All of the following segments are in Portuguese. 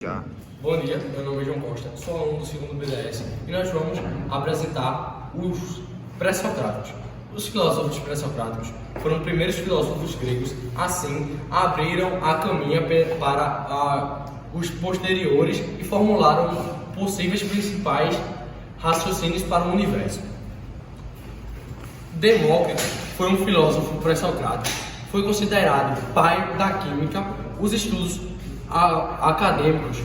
Já. Bom dia, meu nome é João Costa, sou aluno do segundo BDS e nós vamos apresentar os pré-socráticos. Os filósofos pré-socráticos foram os primeiros filósofos gregos, assim abriram a caminha para os posteriores e formularam possíveis principais raciocínios para o universo. Demócrito foi um filósofo pré-socrático, foi considerado pai da química. Os estudos acadêmicos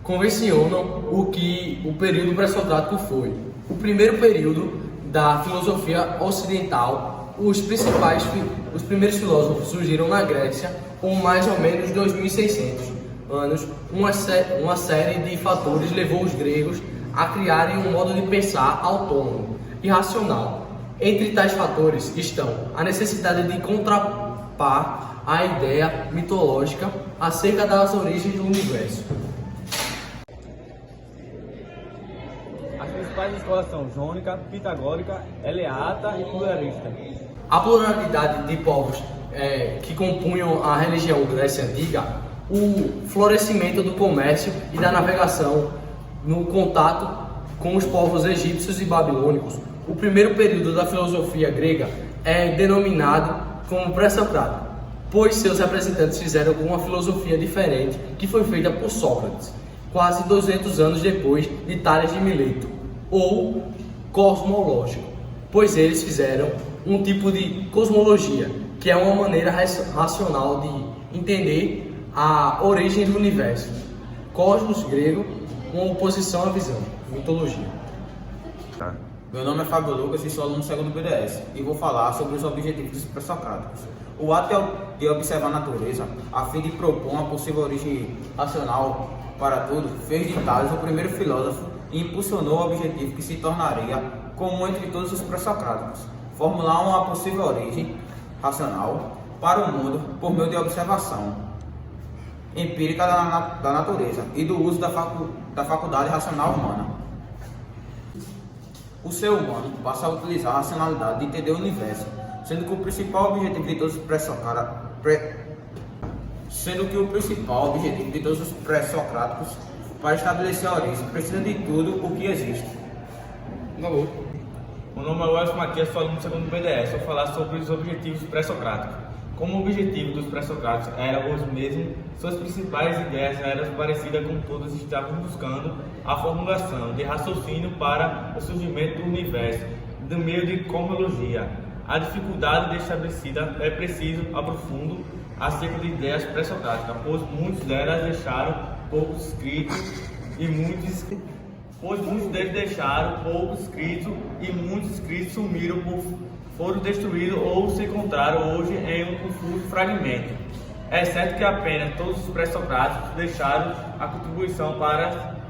convencionam o que o período pré-socrático foi. O primeiro período da filosofia ocidental, os primeiros filósofos surgiram na Grécia com mais ou menos 2600 anos. Uma série de fatores levou os gregos a criarem um modo de pensar autônomo e racional. Entre tais fatores estão a necessidade de contrapor a ideia mitológica acerca das origens do universo. As principais escolas são jônica, pitagórica, eleata e pluralista. A pluralidade de povos que compunham a religião Grécia Antiga, o florescimento do comércio e da navegação no contato com os povos egípcios e babilônicos. O primeiro período da filosofia grega é denominado como pré-socrático, pois seus representantes fizeram uma filosofia diferente que foi feita por Sócrates, quase 200 anos depois de Tales de Mileto, ou cosmológico, pois eles fizeram um tipo de cosmologia, que é uma maneira racional de entender a origem do universo. Cosmos grego, uma oposição à visão, mitologia. Tá. Meu nome é Fábio Lucas e sou aluno do segundo BDS e vou falar sobre os objetivos dos pré-socráticos. O ato de observar a natureza, a fim de propor uma possível origem racional para tudo, fez de Tales o primeiro filósofo e impulsionou o objetivo que se tornaria comum entre todos os pré-socráticos: formular uma possível origem racional para o mundo por meio de observação empírica da natureza e do uso da faculdade racional humana. O ser humano passa a utilizar a racionalidade de entender o universo, sendo que o principal objetivo de todos os pré-socráticos para estabelecer a origem precisa de tudo o que existe. Alô? Meu nome é Welson Matias, sou aluno do segundo BDS. Vou falar sobre os objetivos pré-socráticos. Como o objetivo dos pré-socráticos eram os mesmos, suas principais ideias eram parecidas com todas e estavam buscando a formulação de raciocínio para o surgimento do universo, do meio de cosmologia. A dificuldade de estabelecida é preciso aprofundo acerca de ideias pré-socráticas, pois muitos delas deixaram poucos escritos e muitos escritos sumiram, foram destruídos ou se encontraram hoje em um confuso fragmento. É certo que apenas todos os pré-socráticos deixaram a contribuição para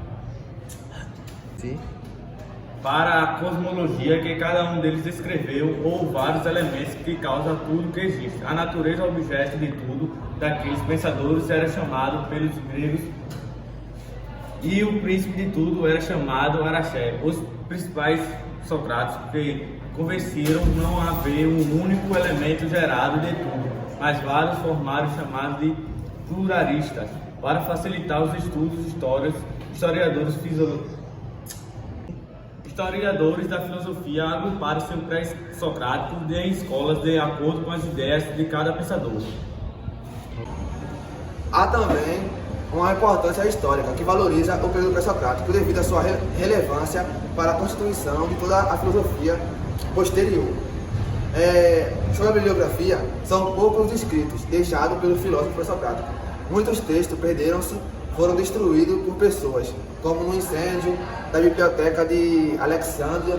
a cosmologia que cada um deles descreveu, ou vários elementos que causam tudo que existe. A natureza, objeto de tudo, daqueles pensadores era chamado pelos gregos, e o príncipe de tudo era chamado Araxé. Os principais socráticos que convenceram não haver um único elemento gerado de tudo, mas vários formaram chamados de pluralistas. Para facilitar os estudos, historiadores da filosofia agruparam seus pré-socráticos em escolas de acordo com as ideias de cada pensador. Há também uma importância histórica que valoriza o período pré-socrático devido à sua relevância para a constituição de toda a filosofia posterior. Sobre a bibliografia, são poucos escritos deixados pelo filósofo pré-socrático. Muitos textos perderam-se, foram destruídos por pessoas, como no incêndio da biblioteca de Alexandria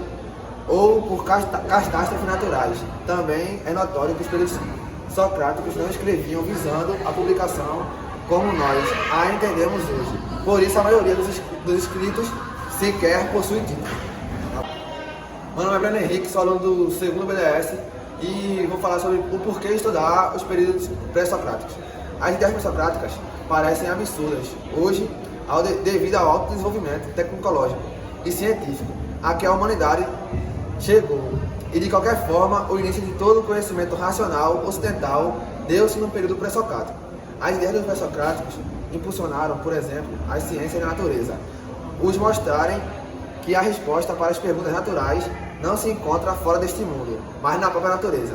ou por catástrofes naturais. Também é notório que os pré-socráticos não escreviam visando a publicação como nós a entendemos hoje. Por isso, a maioria dos escritos sequer possui título. Meu nome é Breno Henrique, sou aluno do segundo BDS e vou falar sobre o porquê estudar os períodos pré-socráticos. As ideias pré-socráticas parecem absurdas hoje devido ao alto desenvolvimento tecnológico e científico a que a humanidade chegou. E de qualquer forma, o início de todo o conhecimento racional ocidental deu-se no período pré-socrático. As ideias dos pré-socráticos impulsionaram, por exemplo, as ciências da natureza, os mostrarem que a resposta para as perguntas naturais não se encontra fora deste mundo, mas na própria natureza.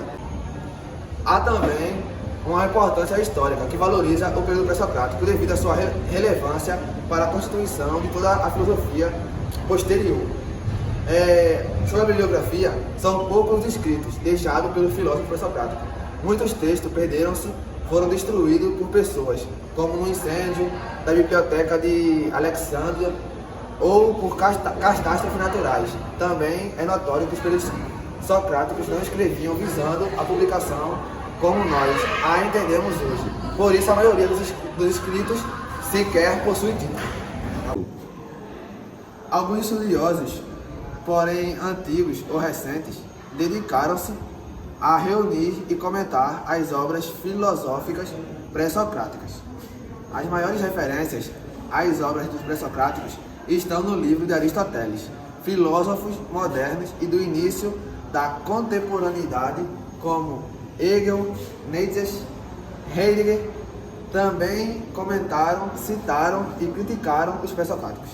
Há também uma importância histórica que valoriza o período pré-socrático devido à sua relevância para a constituição de toda a filosofia posterior. Sobre a bibliografia, são poucos os escritos deixados pelo filósofo pré-socrático. Muitos textos perderam-se, foram destruídos por pessoas, como no incêndio da biblioteca de Alexandria ou por catástrofes naturais. Também é notório que os períodos socráticos não escreviam visando a publicação como nós a entendemos hoje. Por isso, a maioria dos escritos sequer possui título. Alguns estudiosos, porém antigos ou recentes, dedicaram-se a reunir e comentar as obras filosóficas pré-socráticas. As maiores referências às obras dos pré-socráticos estão no livro de Aristóteles, filósofos modernos e do início da contemporaneidade, como Hegel, Nietzsche, Heidegger, também comentaram, citaram e criticaram os pré-socráticos.